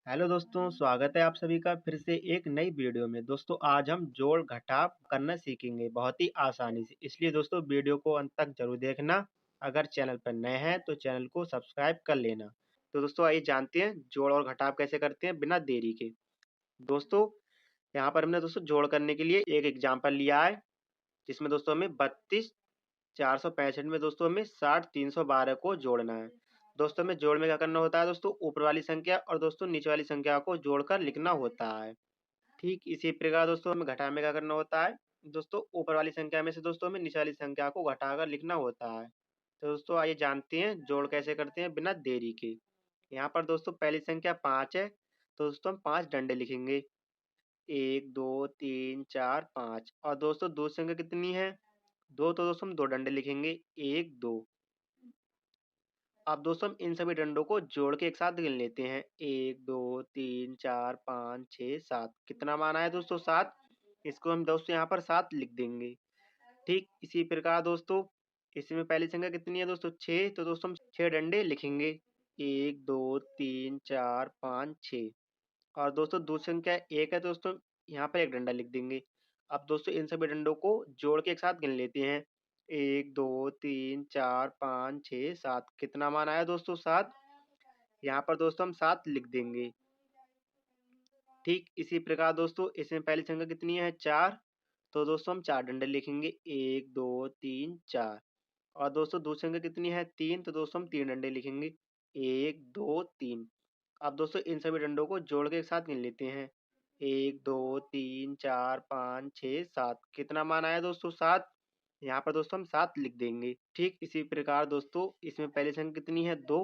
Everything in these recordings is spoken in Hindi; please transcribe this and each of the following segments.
हेलो दोस्तों, स्वागत है आप सभी का फिर से एक नई वीडियो में। दोस्तों आज हम जोड़ घटाव करना सीखेंगे बहुत ही आसानी से, इसलिए दोस्तों वीडियो को अंत तक जरूर देखना। अगर चैनल पर नए हैं तो चैनल को सब्सक्राइब कर लेना। तो दोस्तों आइए जानते हैं जोड़ और घटाव कैसे करते हैं बिना देरी के। दोस्तों यहाँ पर हमने दोस्तों जोड़ करने के लिए एक एग्जाम्पल लिया है, जिसमें दोस्तों हमें 32,465 में दोस्तों हमें 60,312 को जोड़ना है। दोस्तों हमें जोड़ में क्या करना होता है, दोस्तों ऊपर वाली संख्या और दोस्तों नीचे वाली संख्या को जोड़कर लिखना होता है। ठीक इसी प्रकार दोस्तों हमें घटाव में क्या करना होता है, दोस्तों ऊपर वाली संख्या में से दोस्तों हमें नीचे वाली संख्या को घटाकर लिखना होता है। तो दोस्तों आइए जानते हैं जोड़ कैसे करते हैं बिना देरी के। यहाँ पर दोस्तों पहली संख्या 5 है, तो दोस्तों हम 5 डंडे लिखेंगे। 1 2 3 4 5। और दोस्तों दूसरी संख्या कितनी है, 2, तो दोस्तों हम 2 डंडे लिखेंगे। 1 2। अब दोस्तों हम इन सभी डंडों को जोड़ के एक साथ गिन लेते हैं। 1 2 3 4 5 6 7। कितना मान आया दोस्तों, 7। इसको हम दोस्तों यहाँ पर 7 लिख देंगे। ठीक इसी प्रकार दोस्तों इसमें पहली संख्या कितनी है दोस्तों, 6, तो दोस्तों हम 6 डंडे लिखेंगे। 1 2 3 4 5 6। और दोस्तों दूसरी संख्या 1 है, तो दोस्तों यहाँ पर एक डंडा लिख देंगे। अब दोस्तों इन सभी डंडों को जोड़ के एक साथ गिन लेते हैं। 1 2 3 4 5 6 7। कितना मान आया दोस्तों, 7। यहाँ पर दोस्तों हम 7 लिख देंगे। ठीक इसी प्रकार दोस्तों इसमें पहली संख्या कितनी है, 4, तो दोस्तों हम 4 डंडे लिखेंगे। 1 2 3 4। और दोस्तों दूसरी संख्या कितनी है, 3, तो दोस्तों हम 3 डंडे लिखेंगे। 1 2 3। अब दोस्तों इन सभी डंडों को जोड़ के एक साथ गिन लेते हैं। 1 2 3 4 5 6 7। कितना मान आया दोस्तों, 7। यहाँ पर दोस्तों हम 7 लिख देंगे। ठीक इसी प्रकार दोस्तों इसमें पहली संख्या कितनी है, 2,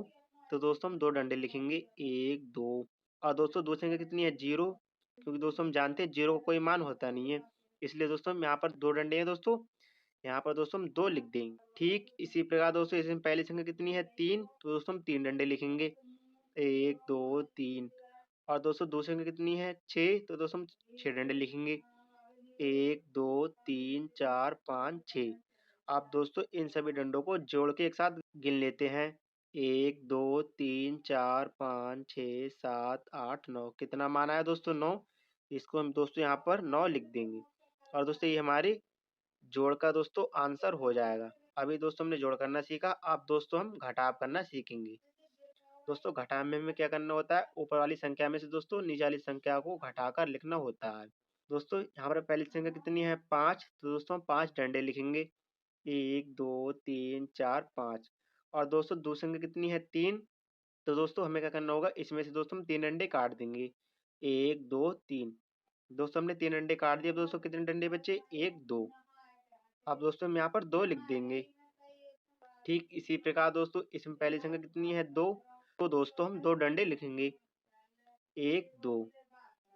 तो दोस्तों हम 2 डंडे लिखेंगे। 1 2। और दोस्तों दूसरी संख्या कितनी है, 0, क्योंकि दोस्तों हम जानते हैं 0 का कोई मान होता नहीं है, इसलिए दोस्तों हम यहाँ पर 2 डंडे हैं दोस्तों, यहाँ पर दोस्तों हम 2 लिख देंगे। ठीक इसी प्रकार दोस्तों इसमें पहली संख्या कितनी है, 3, तो दोस्तों हम 3 डंडे लिखेंगे। 1 2 3। और दोस्तों दूसरी संख्या कितनी है, 6, तो दोस्तों हम 6 डंडे लिखेंगे। 1 2 3 4 5 6। अब दोस्तों इन सभी डंडों को जोड़ के एक साथ गिन लेते हैं। 1 2 3 4 5 6 7 8 9। कितना मान आया दोस्तों, 9। इसको हम दोस्तों यहाँ पर 9 लिख देंगे। और दोस्तों ये हमारी जोड़ का दोस्तों आंसर हो जाएगा। अभी दोस्तों हमने जोड़ करना सीखा, अब दोस्तों हम घटाव करना सीखेंगे। दोस्तों घटाव में हमें क्या करना होता है, ऊपर वाली संख्या में से दोस्तों नीचे वाली संख्या को घटाकर लिखना होता है। दोस्तों यहाँ पर पहली संख्या कितनी है, 5, तो दोस्तों हम 5 डंडे लिखेंगे। 1 2 3 4 5। और दोस्तों दूसरी संख्या कितनी है, 3, तो दोस्तों हमें क्या करना होगा, इसमें से दोस्तों हम 3 डंडे काट देंगे। 1 2 3। दोस्तों हमने 3 डंडे काट दिए, अब दोस्तों कितने डंडे बचे, 1 2। अब दोस्तों हम यहाँ पर 2 लिख देंगे। ठीक इसी प्रकार दोस्तों इसमें पहली संख्या कितनी है, 2, तो दोस्तों हम 2 डंडे लिखेंगे। 1 2।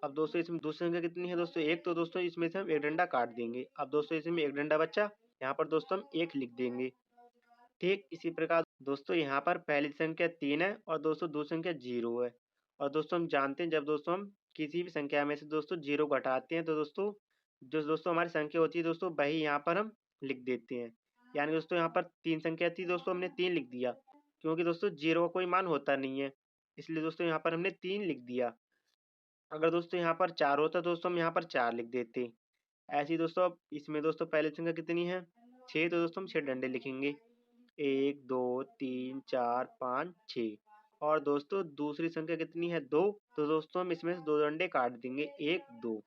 अब दोस्तों इसमें दूसरी संख्या कितनी है दोस्तों, 1, तो दोस्तों इसमें से हम एक डंडा काट देंगे। अब दोस्तों इसमें एक डंडा बचा, यहाँ पर दोस्तों हम 1 लिख देंगे। ठीक इसी प्रकार दोस्तों यहाँ पर पहली संख्या 3 है और दोस्तों दूसरी संख्या 0 है। और दोस्तों हम जानते हैं जब दोस्तों हम किसी भी संख्या में से दोस्तों 0 घटाते हैं, तो दोस्तों जो दोस्तों हमारी संख्या होती है दोस्तों वही यहाँ पर हम लिख देते हैं। यानी दोस्तों यहाँ पर 3 संख्या थी, दोस्तों हमने 3 लिख दिया, क्योंकि दोस्तों 0 का कोई मान होता नहीं है, इसलिए दोस्तों यहाँ पर हमने 3 लिख दिया। अगर दोस्तों यहाँ पर 4 होता तो दोस्तों हम यहाँ पर 4 लिख देते। ऐसे ही दोस्तों अब इसमें दोस्तों पहली संख्या कितनी है, 6, तो दोस्तों हम 6 डंडे लिखेंगे। 1 2 3 4 5 6। और दोस्तों दूसरी संख्या कितनी है, 2, तो दोस्तों हम इसमें से 2 डंडे काट देंगे। 1 2।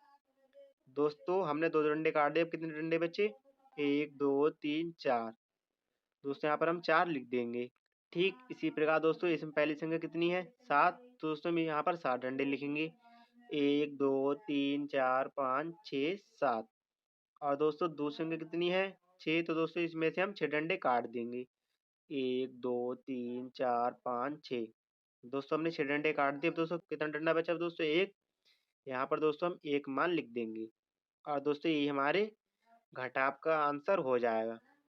दोस्तों हमने 2 डंडे काट दिए, अब कितने डंडे बचे, 1 2 3 4। दोस्तों यहाँ पर हम 4 लिख देंगे। ठीक इसी प्रकार दोस्तों इसमें पहली संख्या कितनी है, 7, तो दोस्तों हम यहाँ पर 7 डंडे लिखेंगे। 1 2 3 4 5 6 7। और दोस्तों दूसरी संख्या कितनी है, 6, तो दोस्तों इसमें से हम 6 डंडे काट देंगे। 1 2 3 4 5 6। दोस्तों हमने 6 डंडे काट दिए, अब दोस्तों कितना डंडा बचा दोस्तों, 1। यहाँ पर दोस्तों हम 1 मान लिख देंगे। और दोस्तों ये हमारे घटाव का आंसर हो जाएगा।